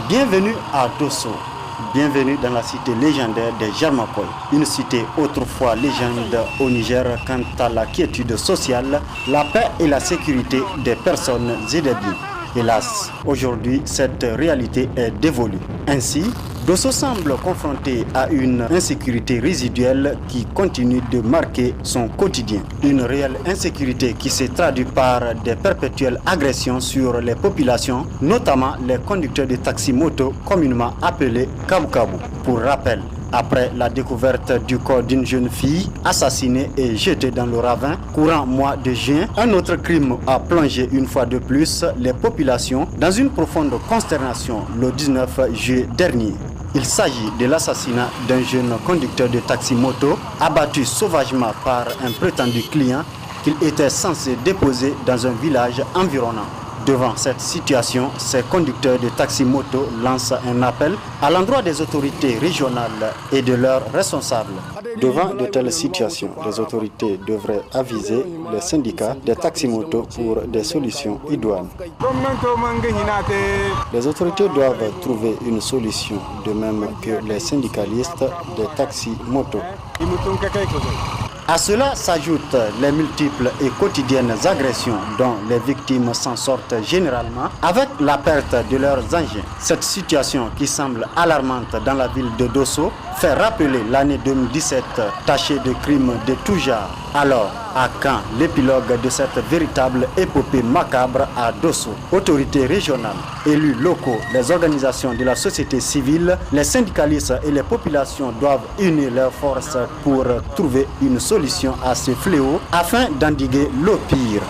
Bienvenue à Dosso. Bienvenue dans la cité légendaire des Jarmakoy, une cité autrefois légende au Niger quant à la quiétude sociale, la paix et la sécurité des personnes et des biens. Hélas, aujourd'hui, cette réalité est dévolue. Ainsi, Dosso semble confronté à une insécurité résiduelle qui continue de marquer son quotidien. Une réelle insécurité qui se traduit par des perpétuelles agressions sur les populations, notamment les conducteurs de taxi-moto communément appelés Kabu-Kabu. Pour rappel, après la découverte du corps d'une jeune fille assassinée et jetée dans le ravin courant mois de juin, un autre crime a plongé une fois de plus les populations dans une profonde consternation le 19 juillet dernier. Il s'agit de l'assassinat d'un jeune conducteur de taxi-moto abattu sauvagement par un prétendu client qu'il était censé déposer dans un village environnant. Devant cette situation, ces conducteurs de taxi-moto lancent un appel à l'endroit des autorités régionales et de leurs responsables. Devant de telles situations, les autorités devraient aviser les syndicats des taxi-motos pour des solutions idoines. Les autorités doivent trouver une solution, de même que les syndicalistes des taxi-motos. À cela s'ajoutent les multiples et quotidiennes agressions dont les victimes s'en sortent généralement avec la perte de leurs engins. Cette situation qui semble alarmante dans la ville de Dosso fait rappeler l'année 2017 tachée de crimes de tout genre. Alors, à quand l'épilogue de cette véritable épopée macabre à Dosso? Autorités régionales, élus locaux, les organisations de la société civile, les syndicalistes et les populations doivent unir leurs forces pour trouver une solution à ce fléau afin d'endiguer le pire.